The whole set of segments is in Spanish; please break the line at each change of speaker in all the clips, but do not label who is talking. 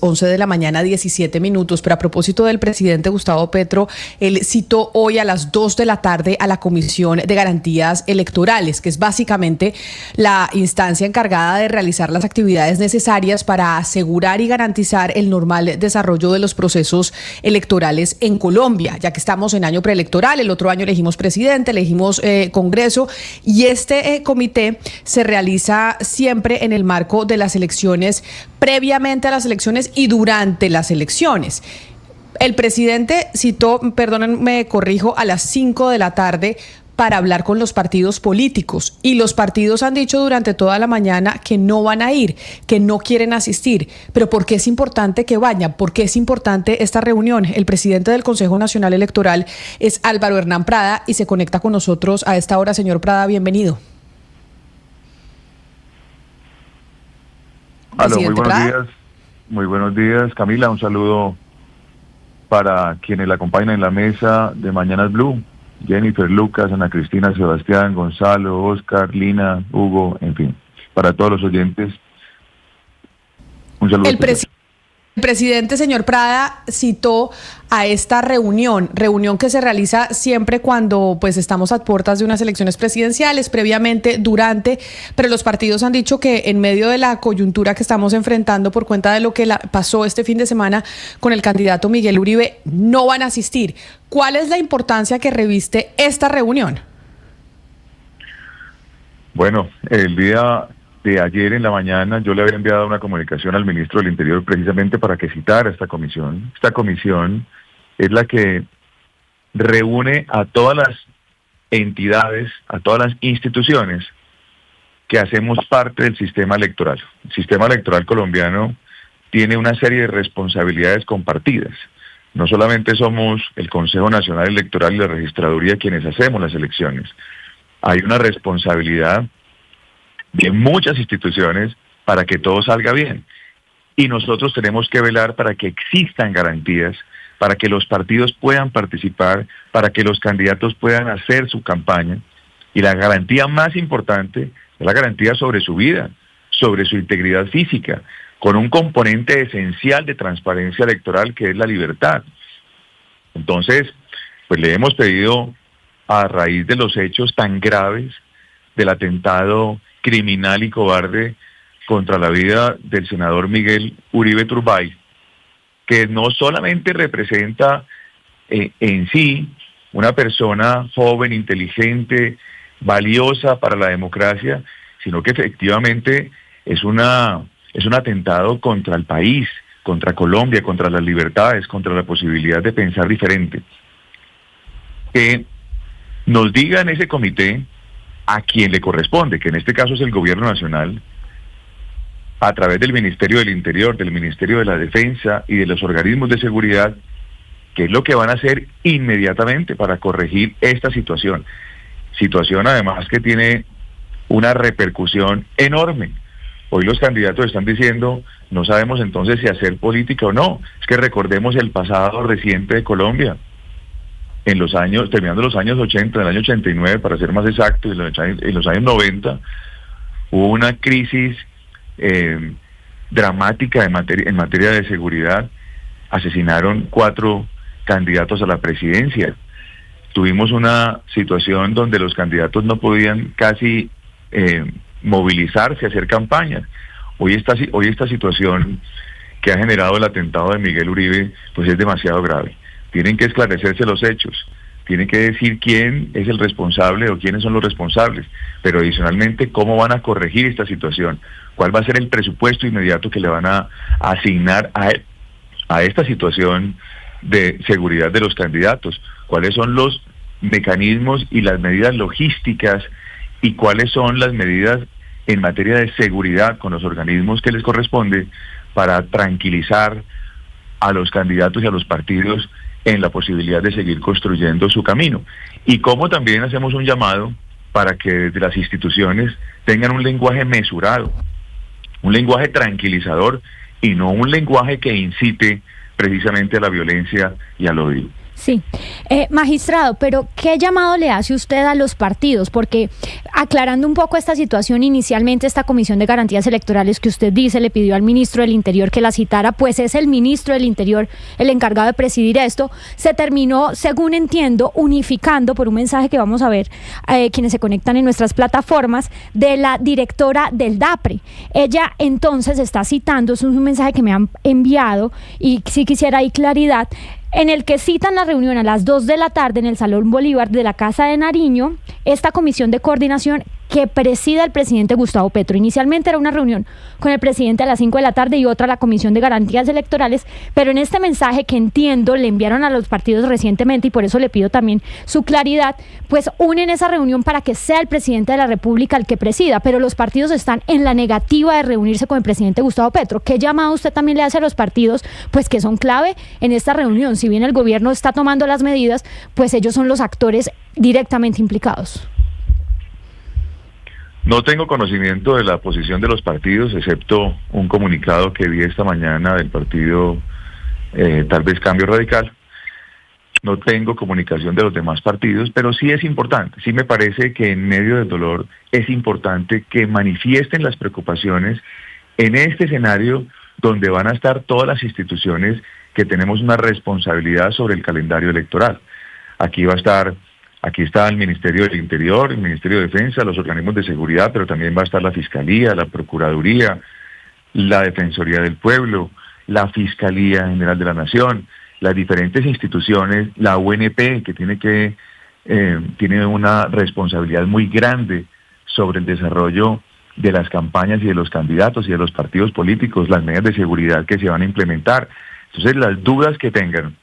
11 de la mañana, 17 minutos, pero a propósito del presidente Gustavo Petro, él citó hoy a las 2 de la tarde a la Comisión de Garantías Electorales, que es básicamente la instancia encargada de realizar las actividades necesarias para asegurar y garantizar el normal desarrollo de los procesos electorales en Colombia, ya que estamos en año preelectoral. El otro año elegimos presidente, elegimos Congreso, y este comité se realiza siempre en el marco de las elecciones, previamente a las elecciones y durante las elecciones. El presidente citó, perdónenme, corrijo, a las 5 de la tarde para hablar con los partidos políticos, y los partidos han dicho durante toda la mañana que no van a ir, que no quieren asistir. Pero ¿por qué es importante que vayan? ¿Por qué es importante esta reunión? El presidente del Consejo Nacional Electoral es Álvaro Hernán Prada y se conecta con nosotros a esta hora. Señor Prada, bienvenido.
Aló, muy buenos días. Muy buenos días, Camila. Un saludo para quienes la acompañan en la mesa de Mañanas Blue: Jennifer, Lucas, Ana Cristina, Sebastián, Gonzalo, Oscar, Lina, Hugo, en fin, para todos los oyentes. Un saludo.
El presidente, señor Prada, citó a esta reunión que se realiza siempre cuando pues estamos a puertas de unas elecciones presidenciales, previamente, durante, pero los partidos han dicho que en medio de la coyuntura que estamos enfrentando por cuenta de lo que pasó este fin de semana con el candidato Miguel Uribe, no van a asistir. ¿Cuál es la importancia que reviste esta reunión? Bueno,
el día de ayer en la mañana yo le había enviado una comunicación al ministro del Interior precisamente para que citara esta comisión. Esta comisión es la que reúne a todas las entidades, a todas las instituciones que hacemos parte del sistema electoral. El sistema electoral colombiano tiene una serie de responsabilidades compartidas. No solamente somos el Consejo Nacional Electoral y la Registraduría quienes hacemos las elecciones. Hay una responsabilidad de muchas instituciones para que todo salga bien. Y nosotros tenemos que velar para que existan garantías, para que los partidos puedan participar, para que los candidatos puedan hacer su campaña. Y la garantía más importante es la garantía sobre su vida, sobre su integridad física, con un componente esencial de transparencia electoral que es la libertad. Entonces, pues le hemos pedido, a raíz de los hechos tan graves del atentado criminal y cobarde contra la vida del senador Miguel Uribe Turbay, que no solamente representa en sí una persona joven, inteligente, valiosa para la democracia, sino que efectivamente es un atentado contra el país, contra Colombia, contra las libertades, contra la posibilidad de pensar diferente. Que nos diga en ese comité a quien le corresponde, que en este caso es el Gobierno Nacional, a través del Ministerio del Interior, del Ministerio de la Defensa y de los organismos de seguridad, qué es lo que van a hacer inmediatamente para corregir esta situación. Situación además que tiene una repercusión enorme. Hoy los candidatos están diciendo, no sabemos entonces si hacer política o no. Es que recordemos el pasado reciente de Colombia. En los años, terminando los años 80, en el año 89, para ser más exacto, en los años 90, hubo una crisis dramática en materia de seguridad. Asesinaron 4 candidatos a la presidencia. Tuvimos una situación donde los candidatos no podían casi movilizarse, hacer campañas. Hoy esta situación que ha generado el atentado de Miguel Uribe, pues es demasiado grave. Tienen que esclarecerse los hechos, tienen que decir quién es el responsable o quiénes son los responsables, pero adicionalmente cómo van a corregir esta situación, cuál va a ser el presupuesto inmediato que le van a asignar a esta situación de seguridad de los candidatos, cuáles son los mecanismos y las medidas logísticas y cuáles son las medidas en materia de seguridad con los organismos que les corresponde para tranquilizar a los candidatos y a los partidos en la posibilidad de seguir construyendo su camino. Y como también hacemos un llamado para que desde las instituciones tengan un lenguaje mesurado, un lenguaje tranquilizador y no un lenguaje que incite precisamente a la violencia y al odio.
Sí, magistrado, pero ¿qué llamado le hace usted a los partidos? Porque aclarando un poco esta situación, inicialmente esta Comisión de Garantías Electorales que usted dice le pidió al ministro del Interior que la citara, pues es el ministro del Interior el encargado de presidir esto, se terminó, según entiendo, unificando por un mensaje que vamos a ver quienes se conectan en nuestras plataformas, de la directora del DAPRE. Ella entonces está citando, es un mensaje que me han enviado y sí quisiera ahí claridad, en el que citan la reunión a las 2 de la tarde en el Salón Bolívar de la Casa de Nariño, esta comisión de coordinación que preside el presidente Gustavo Petro. Inicialmente era una reunión con el presidente a las 5 de la tarde y otra a la Comisión de Garantías Electorales, pero en este mensaje que entiendo le enviaron a los partidos recientemente y por eso le pido también su claridad, pues unen esa reunión para que sea el presidente de la República el que presida, pero los partidos están en la negativa de reunirse con el presidente Gustavo Petro. ¿Qué llamado usted también le hace a los partidos, pues que son clave en esta reunión? Si bien el gobierno está tomando las medidas, pues ellos son los actores directamente implicados.
No tengo conocimiento de la posición de los partidos, excepto un comunicado que vi esta mañana del partido tal vez Cambio Radical. No tengo comunicación de los demás partidos, pero sí es importante, sí me parece que en medio del dolor es importante que manifiesten las preocupaciones en este escenario donde van a estar todas las instituciones que tenemos una responsabilidad sobre el calendario electoral. Aquí está el Ministerio del Interior, el Ministerio de Defensa, los organismos de seguridad, pero también va a estar la Fiscalía, la Procuraduría, la Defensoría del Pueblo, la Fiscalía General de la Nación, las diferentes instituciones, la UNP, que tiene una responsabilidad muy grande sobre el desarrollo de las campañas y de los candidatos y de los partidos políticos, las medidas de seguridad que se van a implementar. Entonces, las dudas que tengan,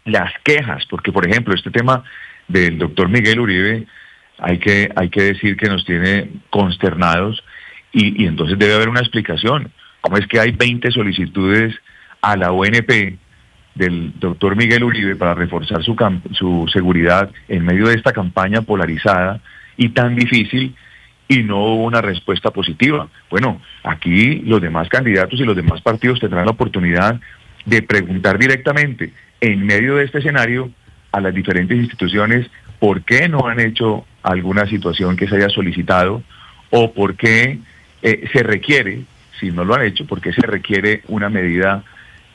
las quejas, porque por ejemplo, este tema del doctor Miguel Uribe, hay que decir que nos tiene consternados y entonces debe haber una explicación. ¿Cómo es que hay 20 solicitudes a la ONP del doctor Miguel Uribe para reforzar su seguridad en medio de esta campaña polarizada y tan difícil y no hubo una respuesta positiva? Bueno, aquí los demás candidatos y los demás partidos tendrán la oportunidad de preguntar directamente en medio de este escenario a las diferentes instituciones por qué no han hecho alguna situación que se haya solicitado o por qué se requiere, si no lo han hecho, por qué se requiere una medida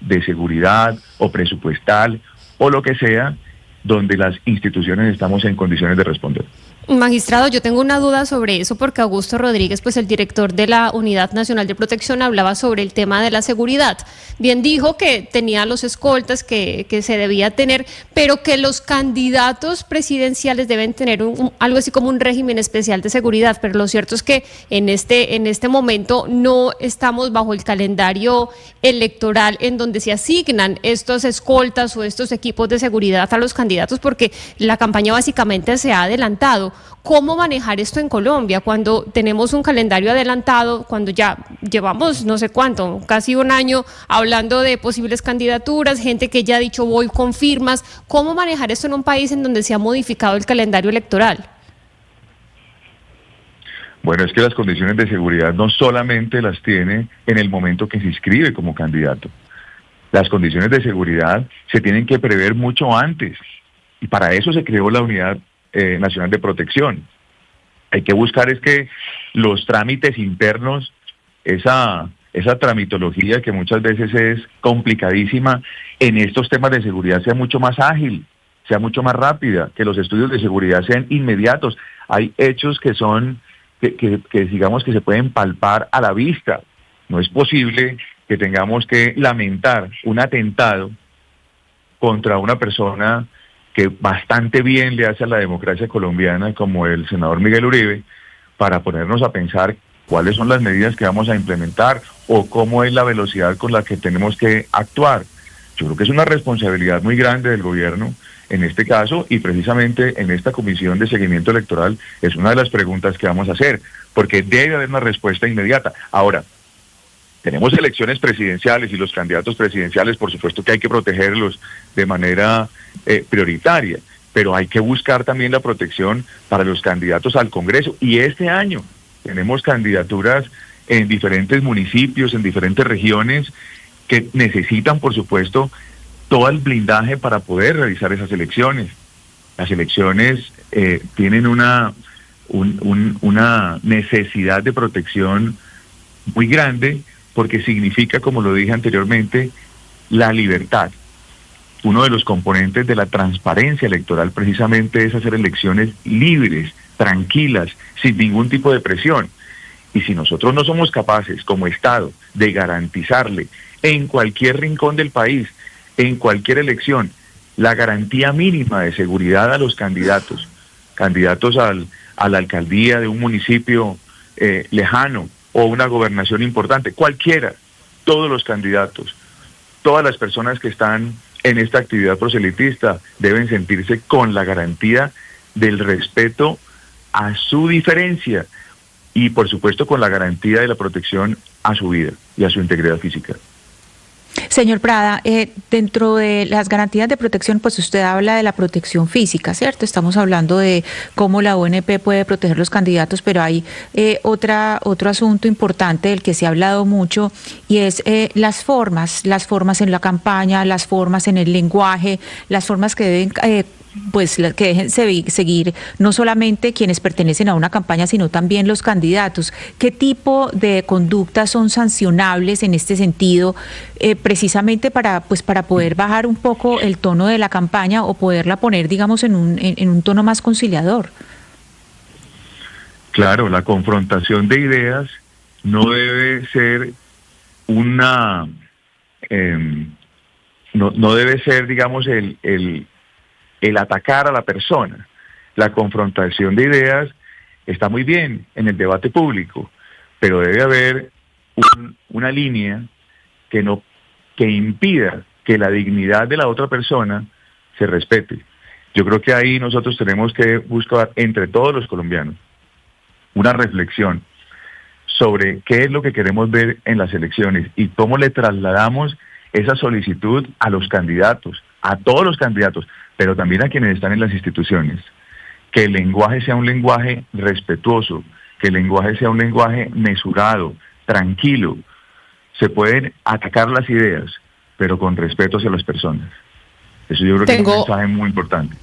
de seguridad o presupuestal o lo que sea, donde las instituciones estamos en condiciones de responder.
Magistrado, yo tengo una duda sobre eso porque Augusto Rodríguez, pues el director de la Unidad Nacional de Protección, hablaba sobre el tema de la seguridad. Bien dijo que tenía los escoltas que se debía tener, pero que los candidatos presidenciales deben tener algo así como un régimen especial de seguridad. Pero lo cierto es que en este momento no estamos bajo el calendario electoral en donde se asignan estos escoltas o estos equipos de seguridad a los candidatos porque la campaña básicamente se ha adelantado. ¿Cómo manejar esto en Colombia cuando tenemos un calendario adelantado, cuando ya llevamos no sé cuánto, casi un año hablando de posibles candidaturas, gente que ya ha dicho voy con firmas? ¿Cómo manejar esto en un país en donde se ha modificado el calendario electoral?
Bueno, es que las condiciones de seguridad no solamente las tiene en el momento que se inscribe como candidato. Las condiciones de seguridad se tienen que prever mucho antes y para eso se creó la Unidad Nacional de Protección. Hay que buscar es que los trámites internos, esa tramitología que muchas veces es complicadísima en estos temas de seguridad sea mucho más ágil, sea mucho más rápida, que los estudios de seguridad sean inmediatos. Hay hechos que son, que digamos que se pueden palpar a la vista. No es posible que tengamos que lamentar un atentado contra una persona que bastante bien le hace a la democracia colombiana, como el senador Miguel Uribe, para ponernos a pensar cuáles son las medidas que vamos a implementar o cómo es la velocidad con la que tenemos que actuar. Yo creo que es una responsabilidad muy grande del gobierno en este caso y precisamente en esta comisión de seguimiento electoral es una de las preguntas que vamos a hacer, porque debe haber una respuesta inmediata. Ahora, tenemos elecciones presidenciales y los candidatos presidenciales, por supuesto que hay que protegerlos de manera prioritaria, pero hay que buscar también la protección para los candidatos al Congreso. Y este año tenemos candidaturas en diferentes municipios, en diferentes regiones, que necesitan, por supuesto, todo el blindaje para poder realizar esas elecciones. Las elecciones tienen una necesidad de protección muy grande porque significa, como lo dije anteriormente, la libertad. Uno de los componentes de la transparencia electoral precisamente es hacer elecciones libres, tranquilas, sin ningún tipo de presión. Y si nosotros no somos capaces como Estado de garantizarle en cualquier rincón del país, en cualquier elección, la garantía mínima de seguridad a los candidatos a la alcaldía de un municipio lejano o una gobernación importante, cualquiera, todos los candidatos, todas las personas que están en esta actividad proselitista deben sentirse con la garantía del respeto a su diferencia y por supuesto con la garantía de la protección a su vida y a su integridad física.
Señor Prada, dentro de las garantías de protección, pues usted habla de la protección física, ¿cierto? Estamos hablando de cómo la ONP puede proteger los candidatos, pero hay otro asunto importante del que se ha hablado mucho y es las formas en la campaña, las formas en el lenguaje, las formas que deben que dejen seguir no solamente quienes pertenecen a una campaña, sino también los candidatos. ¿Qué tipo de conductas son sancionables en este sentido, precisamente para poder bajar un poco el tono de la campaña o poderla poner, digamos, en un tono más conciliador?
Claro, la confrontación de ideas no debe ser no debe ser, digamos, el atacar a la persona. La confrontación de ideas está muy bien en el debate público, pero debe haber una línea que impida que la dignidad de la otra persona se respete. Yo creo que ahí nosotros tenemos que buscar entre todos los colombianos una reflexión sobre qué es lo que queremos ver en las elecciones y cómo le trasladamos esa solicitud a los candidatos, a todos los candidatos, pero también a quienes están en las instituciones. Que el lenguaje sea un lenguaje respetuoso, que el lenguaje sea un lenguaje mesurado, tranquilo. Se pueden atacar las ideas, pero con respeto hacia las personas. Eso yo creo que es un mensaje muy importante.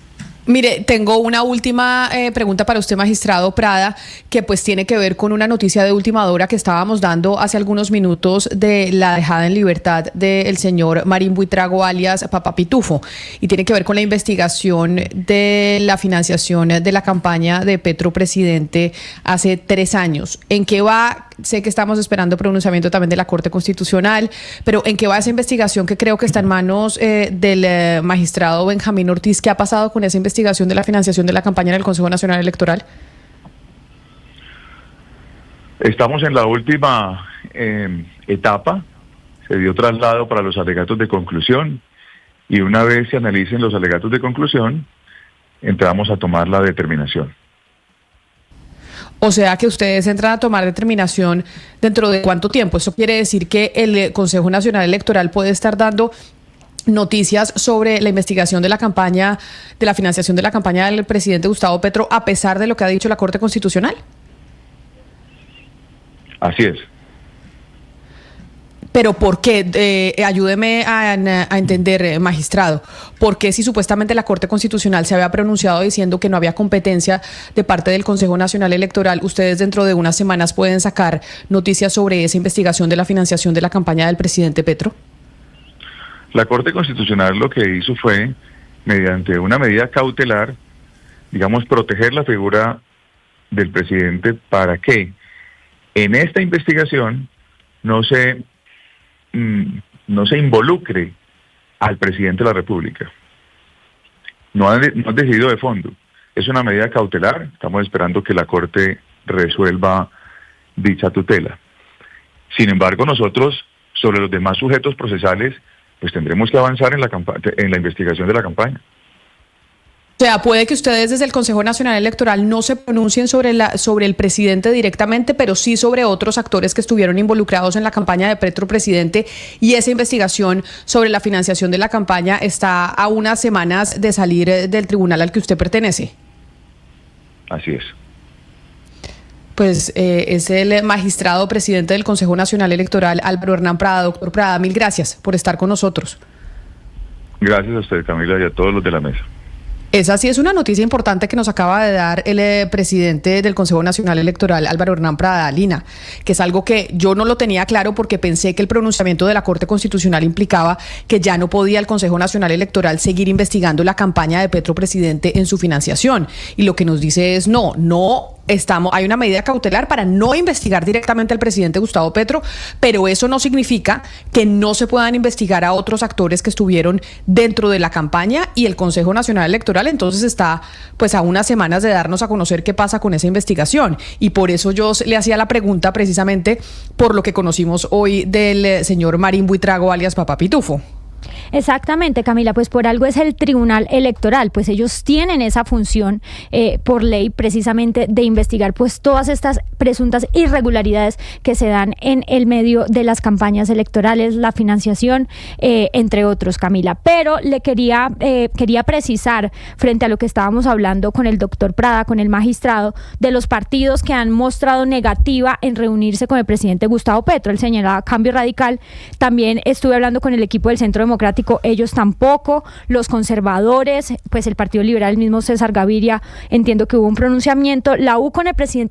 Mire, tengo una última pregunta para usted, magistrado Prada, que pues tiene que ver con una noticia de última hora que estábamos dando hace algunos minutos de la dejada en libertad del señor Marín Buitrago, alias Papá Pitufo, y tiene que ver con la investigación de la financiación de la campaña de Petro Presidente hace 3 años. ¿En qué va? Sé que estamos esperando pronunciamiento también de la Corte Constitucional, pero ¿en qué va esa investigación que creo que está en manos del magistrado Benjamín Ortiz? ¿Qué ha pasado con esa investigación de la financiación de la campaña en el Consejo Nacional Electoral?
Estamos en la última etapa. Se dio traslado para los alegatos de conclusión y una vez se analicen los alegatos de conclusión, entramos a tomar la determinación.
O sea que ustedes entran a tomar determinación dentro de cuánto tiempo. Eso quiere decir que el Consejo Nacional Electoral puede estar dando noticias sobre la investigación de la campaña, de la financiación de la campaña del presidente Gustavo Petro, a pesar de lo que ha dicho la Corte Constitucional.
Así es.
Pero ¿por qué? Ayúdeme a entender, magistrado. ¿Por qué si supuestamente la Corte Constitucional se había pronunciado diciendo que no había competencia de parte del Consejo Nacional Electoral, ustedes dentro de unas semanas pueden sacar noticias sobre esa investigación de la financiación de la campaña del presidente Petro?
La Corte Constitucional lo que hizo fue, mediante una medida cautelar, digamos, proteger la figura del presidente para que en esta investigación no se involucre al presidente de la República. No han decidido de fondo. Es una medida cautelar. Estamos esperando que la Corte resuelva dicha tutela. Sin embargo, nosotros, sobre los demás sujetos procesales, pues tendremos que avanzar en la investigación de la campaña.
O sea, puede que ustedes desde el Consejo Nacional Electoral no se pronuncien sobre el presidente directamente, pero sí sobre otros actores que estuvieron involucrados en la campaña de Petro Presidente, y esa investigación sobre la financiación de la campaña está a unas semanas de salir del tribunal al que usted pertenece.
Así es.
Pues es el magistrado presidente del Consejo Nacional Electoral, Álvaro Hernán Prada. Doctor Prada, mil gracias por estar con nosotros.
Gracias a usted, Camila, y a todos los de la mesa.
Esa sí es una noticia importante que nos acaba de dar el presidente del Consejo Nacional Electoral, Álvaro Hernán Prada Lina, que es algo que yo no lo tenía claro porque pensé que el pronunciamiento de la Corte Constitucional implicaba que ya no podía el Consejo Nacional Electoral seguir investigando la campaña de Petro Presidente en su financiación. Y lo que nos dice es no hay una medida cautelar para no investigar directamente al presidente Gustavo Petro, pero eso no significa que no se puedan investigar a otros actores que estuvieron dentro de la campaña, y el Consejo Nacional Electoral entonces está pues a unas semanas de darnos a conocer qué pasa con esa investigación, y por eso yo le hacía la pregunta precisamente por lo que conocimos hoy del señor Marín Buitrago alias Papá Pitufo.
Exactamente, Camila, pues por algo es el Tribunal Electoral, pues ellos tienen esa función por ley precisamente de investigar pues todas estas presuntas irregularidades que se dan en el medio de las campañas electorales, la financiación, entre otros, Camila. Pero le quería precisar frente a lo que estábamos hablando con el doctor Prada, con el magistrado, de los partidos que han mostrado negativa en reunirse con el presidente Gustavo Petro. Él señalaba Cambio Radical, también estuve hablando con el equipo del Centro Democrático, ellos tampoco, los conservadores, pues el Partido Liberal, el mismo César Gaviria, entiendo que hubo un pronunciamiento, la U con el presidente